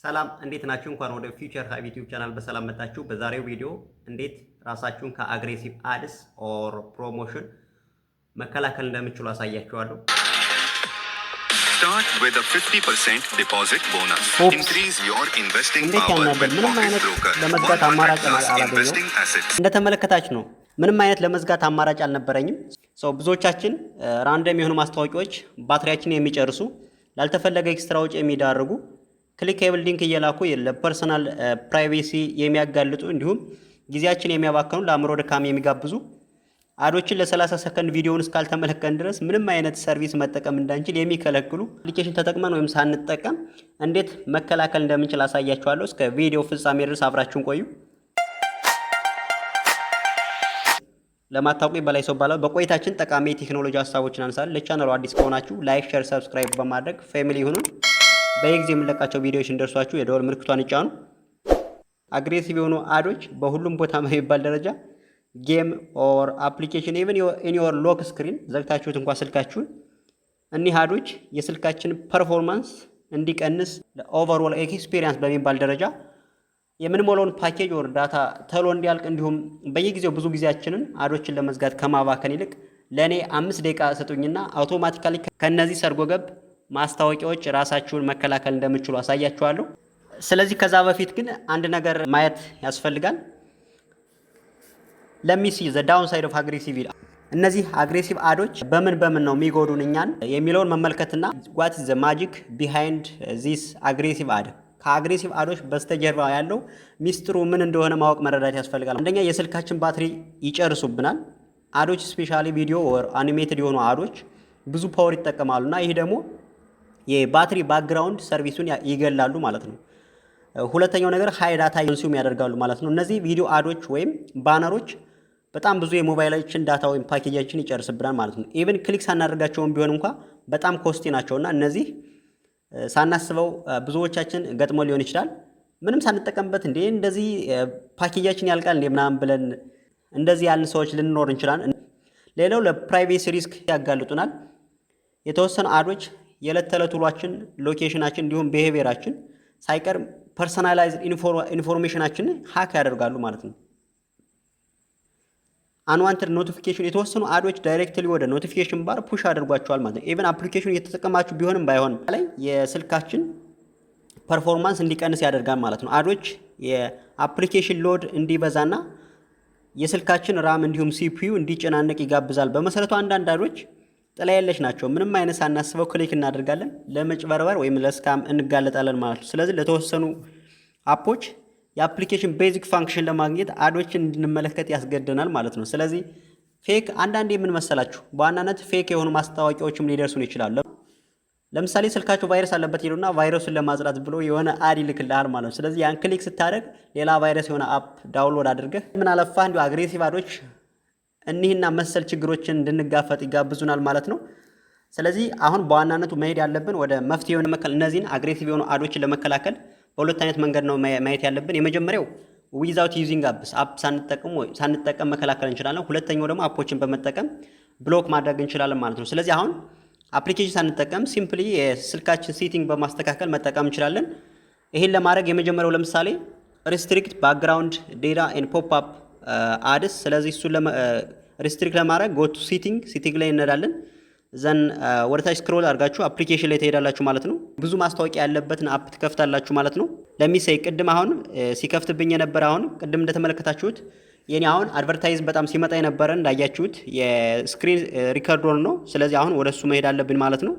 ሰላም እንዴት ናችሁ? እንኳን ወደ ፊውቸር ሃብ ዩቲዩብ ቻናል በሰላም መጣችሁ። በዛሬው ቪዲዮ እንዴት ራሳችሁን ከአግሬሲቭ አድስ ኦር ፕሮሞሽን መከላከል እንደምትችሉ አሳያችኋለሁ። Start with a 50% deposit bonus. Increase your investing power with Pocket Broker. ለመዝጋት አማራጭ አላገኘሁም። እንደተመለከታችሁ ነው። ምንም አይነት ለመዝጋት አማራጭ አልነበረኝም። ብዙዎቻችን ራንደም የሆኑ ማስታወቂያዎች ባትሪያችንን የሚጨርሱ ላልተፈለገ ኤክስትራ ወጪ የሚዳርጉ ክሊኬብል ሊንክ እየላኩ ለፐርሰናል ፕራይቬሲ የሚያጋልጡ እንዲሁም ጊዜያችን የሚያባክኑ ለአእምሮ ድካም የሚጋብዙ አዶችን ለ30 ሰከንድ ቪዲዮውን እስካልተመለከትን ድረስ ምንም አይነት ሰርቪስ መጠቀም እንዳንችል የሚከለክሉ አፕሊኬሽን ተጠቅመን ወይም ሳንጠቀም እንዴት መከላከል እንደምንችል አሳያችኋለሁ። እስከ ቪዲዮ ፍጻሜ ድረስ አብራችሁን ቆዩ። ለማታውቁኝ በላይ ሰው ባላው በቆይታችን ጠቃሚ የቴክኖሎጂ ሀሳቦችን አንሳለን። ለቻናሉ አዲስ ከሆናችሁ ላይክ፣ ሼር፣ ሰብስክራይብ በማድረግ ፋሚሊ ይሁኑ። በየጊዜ የምንለቃቸው ቪዲዮዎች እንደርሷችሁ የደወል ምልክቷን ይጫኑ። አግሬሲቭ የሆኑ አዶች በሁሉም ቦታ በሚባል ደረጃ ጌም ኦር አፕሊኬሽን ኢቭን ኢን ዮር ሎክ ስክሪን ዘግታችሁት እንኳን ስልካችሁን እኒህ አዶች የስልካችን ፐርፎርማንስ እንዲቀንስ ኦቨርኦል ኤክስፒሪየንስ በሚባል ደረጃ የምንሞላውን ፓኬጅ ኦር ዳታ ተሎ እንዲያልቅ እንዲሁም በየጊዜው ብዙ ጊዜያችንን አዶችን ለመዝጋት ከማባከን ይልቅ ለኔ 5 ደቂቃ ሰጡኝና አውቶማቲካሊ ከነዚህ ሰርጎ ገብ ማስታወቂያዎች ራሳችሁን መከላከል እንደምትችሉ አሳያችኋለሁ። ስለዚህ ከዛ በፊት ግን አንድ ነገር ማየት ያስፈልጋል። ለሚሲ ዘ ዳውን ሳይድ ኦፍ አግሬሲቭ እነዚህ አግሬሲቭ አዶች በምን ነው የሚጎዱን እኛን የሚለውን መመልከትና ዋት ኢዝ ዘ ማጂክ ቢሃይንድ ዚስ አግሬሲቭ አድ ከአግሬሲቭ አዶች በስተጀርባ ያለው ሚስጥሩ ምን እንደሆነ ማወቅ መረዳት ያስፈልጋል። አንደኛ የስልካችን ባትሪ ይጨርሱብናል። አዶች ስፔሻሊ ቪዲዮ ኦር አኒሜትድ የሆኑ አዶች ብዙ ፓወር ይጠቀማሉና ይህ ደግሞ የባትሪ ባክግራውንድ ሰርቪሱን ይገላሉ ማለት ነው። ሁለተኛው ነገር ሃይ ዳታ ኮንሱም ያደርጋሉ ማለት ነው። እነዚህ ቪዲዮ አዶች ወይም ባነሮች በጣም ብዙ የሞባይላችን ዳታ ወይም ፓኬጃችን ይጨርስብናል ማለት ነው። ኢቭን ክሊክ ሳናደርጋቸውም ቢሆን እንኳን በጣም ኮስቲ ናቸውና እነዚህ ሳናስበው ብዙዎቻችን ገጥሞ ሊሆን ይችላል። ምንም ሳንጠቀምበት እንዴ እንደዚህ ፓኬጃችን ያልቃል እንዴ ምናምን ብለን እንደዚህ ያልን ሰዎች ልንኖር እንችላለን። ሌላው ለፕራይቬሲ ሪስክ ያጋልጡናል። የተወሰኑ አዶች የዕለት ተዕለት ውሏችን፣ ሎኬሽናችን እንዲሁም ቢሄቪየራችን ሳይቀር ፐርሰናላይዝድ ኢንፎርሜሽናችን ሃክ ያደርጋሉ ማለት ነው። አንዋንትድ ኖቲፊኬሽን የተወሰኑ አዶች ዳይሬክትሊ ወደ ኖቲፊኬሽን ባር ፑሽ አድርጓቸዋል ማለት ነው። ኢቭን አፕሊኬሽኑ እየተጠቀማችሁ ቢሆንም ባይሆንም ላይ የስልካችን ፐርፎርማንስ እንዲቀንስ ያደርጋል ማለት ነው። አዶች የአፕሊኬሽን ሎድ እንዲበዛና የስልካችን ራም እንዲሁም ሲፒዩ እንዲጨናነቅ ይጋብዛል። በመሰረቱ አንዳንድ አዶች ጥላ የለሽ ናቸው። ምንም አይነት ሳናስበው ክሊክ እናደርጋለን፣ ለመጭበርበር ወይም ለስካም እንጋለጣለን ማለት ነው። ስለዚህ ለተወሰኑ አፖች የአፕሊኬሽን ቤዚክ ፋንክሽን ለማግኘት አዶችን እንድንመለከት ያስገድደናል ማለት ነው። ስለዚህ ፌክ አንዳንዴ ምን መሰላችሁ፣ በዋናነት ፌክ የሆኑ ማስታወቂያዎችም ሊደርሱን ይችላሉ። ለምሳሌ ስልካችሁ ቫይረስ አለበት ይሉና ቫይረሱን ለማጽዳት ብሎ የሆነ አድ ይልክልሃል ማለት ነው። ስለዚህ ያን ክሊክ ስታደርግ ሌላ ቫይረስ የሆነ አፕ ዳውንሎድ አድርገህ ምን አለፋህ እንዲሁ አግሬሲቭ አዶች እኒህና መሰል ችግሮችን እንድንጋፈጥ ይጋብዙናል ማለት ነው። ስለዚህ አሁን በዋናነቱ መሄድ ያለብን ወደ መፍትሄውን እነዚህን አግሬሲቭ የሆኑ አዶችን ለመከላከል በሁለት አይነት መንገድ ነው ማየት ያለብን። የመጀመሪያው ዊዛውት ዩዚንግ አፕ ሳንጠቀም መከላከል እንችላለን። ሁለተኛው ደግሞ አፖችን በመጠቀም ብሎክ ማድረግ እንችላለን ማለት ነው። ስለዚህ አሁን አፕሊኬሽን ሳንጠቀም ሲምፕሊ የስልካችን ሴቲንግ በማስተካከል መጠቀም እንችላለን። ይህን ለማድረግ የመጀመሪያው ለምሳሌ ሪስትሪክት ባክግራውንድ ዴታ ኤንድ ፖፕ አፕ አድስ። ስለዚህ እሱን ሪስትሪክት ለማድረግ ጎቱ ሴቲንግ ላይ እንሄዳለን። ዘን ወደታች ስክሮል አድርጋችሁ አፕሊኬሽን ላይ ትሄዳላችሁ ማለት ነው። ብዙ ማስታወቂያ ያለበትን አፕ ትከፍታላችሁ ማለት ነው። ለሚሳይ ቅድም አሁን ሲከፍትብኝ የነበረ አሁን ቅድም እንደተመለከታችሁት የኔ አሁን አድቨርታይዝ በጣም ሲመጣ የነበረ እንዳያችሁት የስክሪን ሪከርዶር ነው። ስለዚህ አሁን ወደሱ መሄድ አለብን ማለት ነው።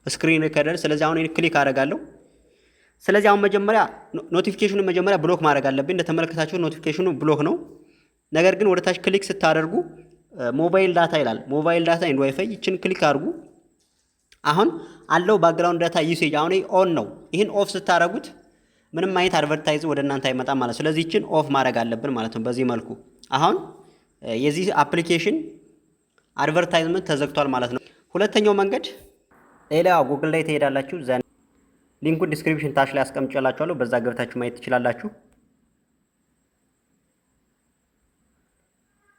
ስክሪን ሪከርደር። ስለዚህ አሁን ክሊክ አደርጋለሁ። ስለዚህ አሁን መጀመሪያ ኖቲፊኬሽኑን መጀመሪያ ብሎክ ማድረግ አለብኝ። እንደተመለከታችሁት ኖቲፊኬሽኑ ብሎክ ነው። ነገር ግን ወደታች ክሊክ ስታደርጉ ሞባይል ዳታ ይላል። ሞባይል ዳታ ኤንድ ዋይፋይ ይችን ክሊክ አድርጉ። አሁን አለው ባክግራውንድ ዳታ ዩሴጅ አሁን ኦን ነው። ይህን ኦፍ ስታደርጉት ምንም አይነት አድቨርታይዝ ወደ እናንተ አይመጣም ማለት። ስለዚህ ይችን ኦፍ ማድረግ አለብን ማለት ነው። በዚህ መልኩ አሁን የዚህ አፕሊኬሽን አድቨርታይዝመንት ተዘግቷል ማለት ነው። ሁለተኛው መንገድ ሌላ ጉግል ላይ ትሄዳላችሁ። ዘን ሊንኩን ዲስክሪፕሽን ታች ላይ አስቀምጬላችኋለሁ። በዛ ገብታችሁ ማየት ትችላላችሁ።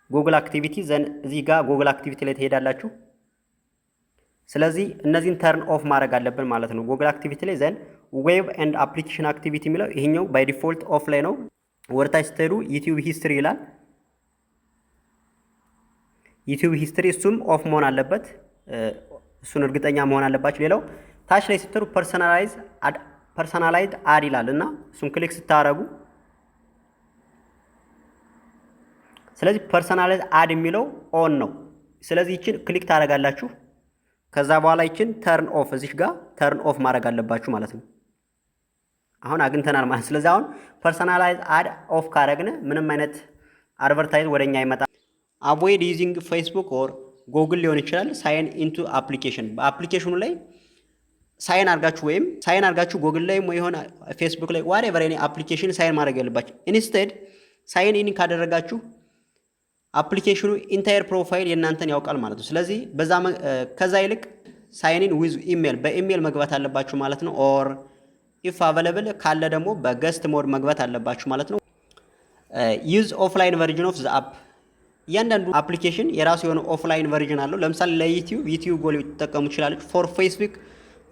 ጉግል አክቲቪቲ ዘን እዚህ ጋር ጉግል አክቲቪቲ ላይ ትሄዳላችሁ። ስለዚህ እነዚህን ተርን ኦፍ ማድረግ አለብን ማለት ነው ጉግል አክቲቪቲ ላይ። ዘን ዌብ ኤንድ አፕሊኬሽን አክቲቪቲ የሚለው ይሄኛው ባይ ዲፎልት ኦፍ ላይ ነው። ወርታች ስትሄዱ ዩቲዩብ ሂስትሪ ይላል። ዩቲዩብ ሂስትሪ እሱም ኦፍ መሆን አለበት። እሱን እርግጠኛ መሆን አለባችሁ። ሌላው ታች ላይ ስትሄዱ ፐርሰናላይዝድ አድ ይላል እና እሱን ክሊክ ስታረጉ ስለዚህ ፐርሰናላይዝድ አድ የሚለው ኦን ነው። ስለዚህ ይችን ክሊክ ታደርጋላችሁ። ከዛ በኋላ ይችን ተርን ኦፍ እዚህ ጋር ተርን ኦፍ ማድረግ አለባችሁ ማለት ነው። አሁን አግኝተናል ማለት። ስለዚህ አሁን ፐርሰናላይዝ አድ ኦፍ ካረግን ምንም አይነት አድቨርታይዝ ወደኛ አይመጣም። አቮይድ ዩዚንግ ፌስቡክ ኦር ጎግል ሊሆን ይችላል። ሳይን ኢንቱ አፕሊኬሽን በአፕሊኬሽኑ ላይ ሳይን አድርጋችሁ ወይም ሳይን አድርጋችሁ ጎግል ላይ ወይ ሆነ ፌስቡክ ላይ ዋትኤቨር ኤኒ አፕሊኬሽን ሳይን ማድረግ ያለባችሁ። ኢንስቴድ ሳይን ኢን ካደረጋችሁ አፕሊኬሽኑ ኢንታየር ፕሮፋይል የእናንተን ያውቃል ማለት ነው። ስለዚህ ከዛ ይልቅ ሳይን ኢን ዊዝ ኢሜል በኢሜል መግባት አለባችሁ ማለት ነው። ኦር ኢፍ አቬለብል ካለ ደግሞ በገስት ሞድ መግባት አለባችሁ ማለት ነው። ዩዝ ኦፍላይን ቨርዥን ኦፍ ዘ አፕ እያንዳንዱ አፕሊኬሽን የራሱ የሆነ ኦፍላይን ቨርዥን አለው። ለምሳሌ ለዩቲዩብ ጎል ልትጠቀሙ ትችላለች። ፎር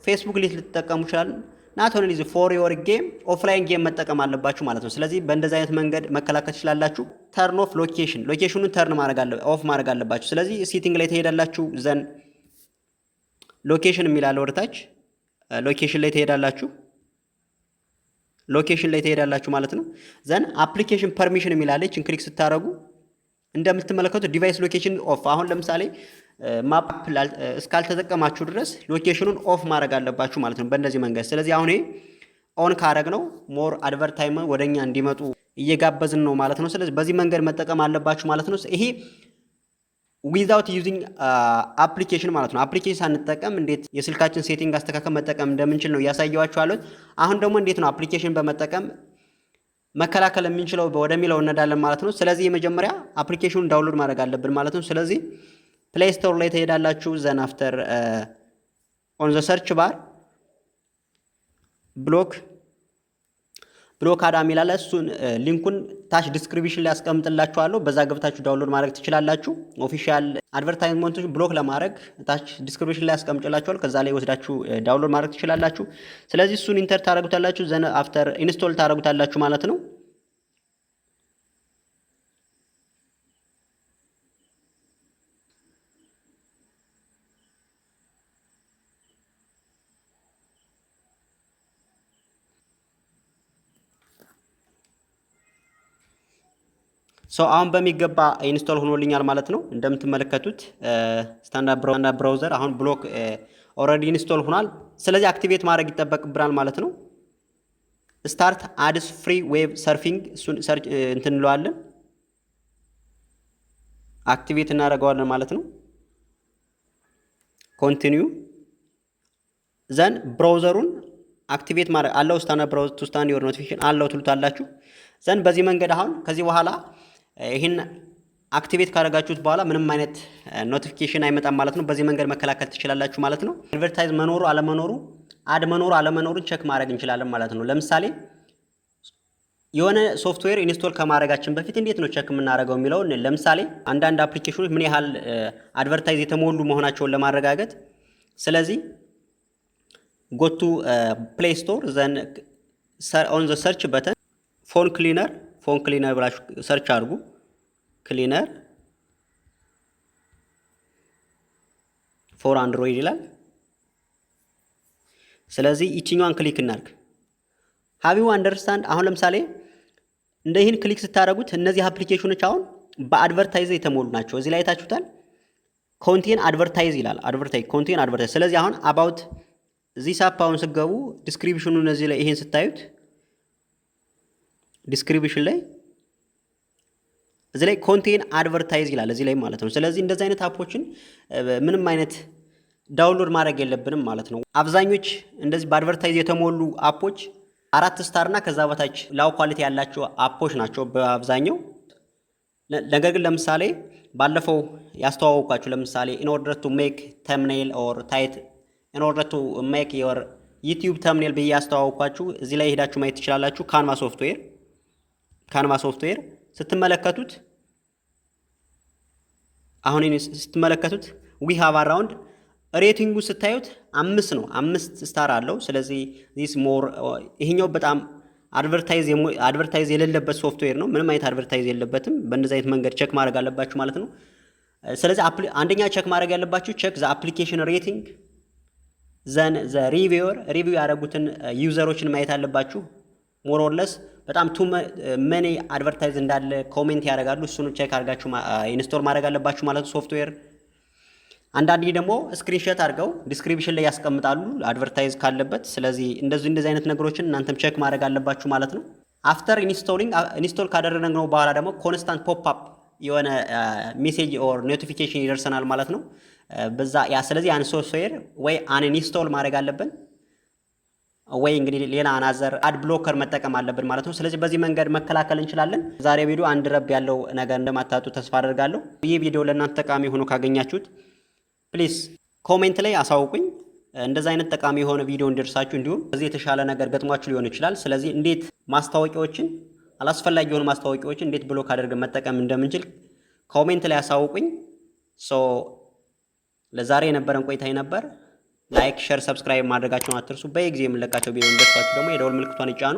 ፌስቡክ ልትጠቀሙ ይችላል። ናት ኦንሊ ፎር ዮር ጌም ኦፍላይን ጌም መጠቀም አለባችሁ ማለት ነው። ስለዚህ በእንደዚህ አይነት መንገድ መከላከል ትችላላችሁ። ተርን ኦፍ ሎኬሽኑን ተርን ኦፍ ማድረግ አለባችሁ። ስለዚህ ሴቲንግ ላይ ትሄዳላችሁ። ዘን ሎኬሽን የሚላለ ወደታች ሎኬሽን ላይ ትሄዳላችሁ ማለት ነው። ዘን አፕሊኬሽን ፐርሚሽን የሚላለች ክሊክ ስታረጉ እንደምትመለከቱት ዲቫይስ ሎኬሽን ኦፍ። አሁን ለምሳሌ ማፕ እስካልተጠቀማችሁ ድረስ ሎኬሽኑን ኦፍ ማድረግ አለባችሁ ማለት ነው በእንደዚህ መንገድ። ስለዚህ አሁን ኦን ካረግ ነው ሞር አድቨርታይዝመንት ወደኛ እንዲመጡ እየጋበዝን ነው ማለት ነው። ስለዚህ በዚህ መንገድ መጠቀም አለባችሁ ማለት ነው። ይሄ ዊዛውት ዩዚንግ አፕሊኬሽን ማለት ነው። አፕሊኬሽን ሳንጠቀም እንዴት የስልካችን ሴቲንግ አስተካከል መጠቀም እንደምንችል ነው እያሳየኋችሁ አሉት። አሁን ደግሞ እንዴት ነው አፕሊኬሽን በመጠቀም መከላከል የምንችለው ወደሚለው እንሄዳለን ማለት ነው። ስለዚህ የመጀመሪያ አፕሊኬሽኑን ዳውንሎድ ማድረግ አለብን ማለት ነው። ስለዚህ ፕሌይ ስቶር ላይ ትሄዳላችሁ። ዘን አፍተር ኦን ዘ ሰርች ባር ብሎክ አዳም ይላል። እሱን ሊንኩን ታች ዲስክሪፕሽን ላይ አስቀምጥላችኋለሁ። በዛ ገብታችሁ ዳውንሎድ ማድረግ ትችላላችሁ። ኦፊሻል አድቨርታይዝመንቶች ብሎክ ለማድረግ ታች ዲስክሪፕሽን ላይ አስቀምጥላችኋለሁ። ከዛ ላይ ወስዳችሁ ዳውንሎድ ማድረግ ትችላላችሁ። ስለዚህ እሱን ኢንተር ታደርጉታላችሁ። ዘን አፍተር ኢንስቶል ታደርጉታላችሁ ማለት ነው። አሁን በሚገባ ኢንስቶል ሆኖልኛል ማለት ነው። እንደምትመለከቱት ስታንዳርድ ብራውዘር አሁን ብሎክ ኦልሬዲ ኢንስቶል ሆኗል። ስለዚህ አክቲቬት ማድረግ ይጠበቅብናል ማለት ነው። ስታርት አድስ ፍሪ ዌብ ሰርፊንግ እሱን ሰርች እንለዋለን። አክቲቬት እናደርገዋለን ማለት ነው። ኮንቲኒዩ ዘን ብራውዘሩን አክቲቬት ማድረግ አለው። ስታንዳርድ ብራውዘር ቱ ስታንድ ዮር ኖቲፊኬሽን አለው ትሉታላችሁ። ዘን በዚህ መንገድ አሁን ከዚህ በኋላ ይህን አክቲቬት ካደረጋችሁት በኋላ ምንም አይነት ኖቲፊኬሽን አይመጣም ማለት ነው። በዚህ መንገድ መከላከል ትችላላችሁ ማለት ነው። አድቨርታይዝ መኖሩ አለመኖሩን ቼክ ማድረግ እንችላለን ማለት ነው። ለምሳሌ የሆነ ሶፍትዌር ኢንስቶል ከማድረጋችን በፊት እንዴት ነው ቼክ የምናደርገው የሚለውን ለምሳሌ አንዳንድ አፕሊኬሽኖች ምን ያህል አድቨርታይዝ የተሞሉ መሆናቸውን ለማረጋገጥ ስለዚህ ጎቱ ፕሌይ ስቶር ዘን ኦን ዘ ሰርች በተን ፎን ክሊነር ብላችሁ ሰርች አድርጉ። ክሊነር ፎር አንድሮይድ ይላል። ስለዚህ ይችኛዋን ክሊክ እናድርግ። ሃቪው አንደርስታንድ አሁን ለምሳሌ እንደ ይህን ክሊክ ስታደርጉት እነዚህ አፕሊኬሽኖች አሁን በአድቨርታይዝ የተሞሉ ናቸው። እዚህ ላይ ታችሁታል። ኮንቴን አድቨርታይዝ ይላል። ኮንቴን አድቨርታይዝ። ስለዚህ አሁን አባውት እዚህ ሳፕ አሁን ስገቡ ዲስክሪፕሽኑ እነዚህ ላይ ይሄን ስታዩት ዲስክሪፕሽን ላይ እዚህ ላይ ኮንቴን አድቨርታይዝ ይላል እዚህ ላይ ማለት ነው። ስለዚህ እንደዚህ አይነት አፖችን ምንም አይነት ዳውንሎድ ማድረግ የለብንም ማለት ነው። አብዛኞች እንደዚህ በአድቨርታይዝ የተሞሉ አፖች 4 ስታር እና ከዛ በታች ላው ኳሊቲ ያላቸው አፖች ናቸው በአብዛኛው። ነገር ግን ለምሳሌ ባለፈው ያስተዋወቅኳችሁ ለምሳሌ in order to make thumbnail or title in order to make your YouTube thumbnail ብዬ ያስተዋወቅኳችሁ እዚህ ላይ ሄዳችሁ ማየት ትችላላችሁ። ካንቫ ሶፍትዌር ስትመለከቱት አሁን ስትመለከቱት we have around ሬቲንጉ ስታዩት 5 ነው፣ 5 ስታር አለው። ስለዚህ ዚስ ሞር ይሄኛው በጣም አድቨርታይዝ የሌለበት ሶፍትዌር ነው። ምንም አይነት አድቨርታይዝ የለበትም። በእንደዚህ አይነት መንገድ ቼክ ማድረግ አለባችሁ ማለት ነው። ስለዚህ አንደኛ ቼክ ማድረግ ያለባችሁ ቼክ ዘ አፕሊኬሽን ሬቲንግ ዘን ዘ ሪቪው ያደረጉትን ዩዘሮችን ማየት አለባችሁ። ሞር ኦር ለስ በጣም ቱ መኒ አድቨርታይዝ እንዳለ ኮሜንት ያደርጋሉ። እሱን ቼክ አድርጋችሁ ኢንስቶል ማድረግ አለባችሁ ማለት ነው ሶፍትዌር። አንዳንዴ ደግሞ ስክሪንሾት አድርገው ዲስክሪፕሽን ላይ ያስቀምጣሉ አድቨርታይዝ ካለበት። ስለዚህ እንደዚህ አይነት ነገሮችን እናንተም ቼክ ማድረግ አለባችሁ ማለት ነው። አፍተር ኢንስቶል ካደረግነው በኋላ ደግሞ ኮንስታንት ፖፕ አፕ የሆነ ሜሴጅ ኦር ኖቲፊኬሽን ይደርሰናል ማለት ነው። ስለዚህ ያን ሶፍትዌር ወይ አንኢንስቶል ማድረግ አለብን ወይ እንግዲህ ሌላ አናዘር አድ ብሎከር መጠቀም አለብን ማለት ነው። ስለዚህ በዚህ መንገድ መከላከል እንችላለን። ዛሬ ቪዲዮ አንድ ረብ ያለው ነገር እንደማታጡ ተስፋ አደርጋለሁ። ይህ ቪዲዮ ለእናንተ ጠቃሚ ሆኖ ካገኛችሁት ፕሊዝ ኮሜንት ላይ አሳውቁኝ። እንደዛ አይነት ጠቃሚ የሆነ ቪዲዮ እንዲደርሳችሁ፣ እንዲሁም እዚህ የተሻለ ነገር ገጥሟችሁ ሊሆን ይችላል። ስለዚህ እንዴት ማስታወቂያዎችን አላስፈላጊ የሆኑ ማስታወቂያዎችን እንዴት ብሎክ አድርገን መጠቀም እንደምንችል ኮሜንት ላይ አሳውቁኝ። ለዛሬ የነበረን ቆይታ ነበር። ላይክ፣ ሼር፣ ሰብስክራይብ ማድረጋቸውን አትርሱ። በየጊዜው የምንለቃቸው ቪዲዮ እንደርሳችሁ ደግሞ የደወል ምልክቷን ይጫኑ።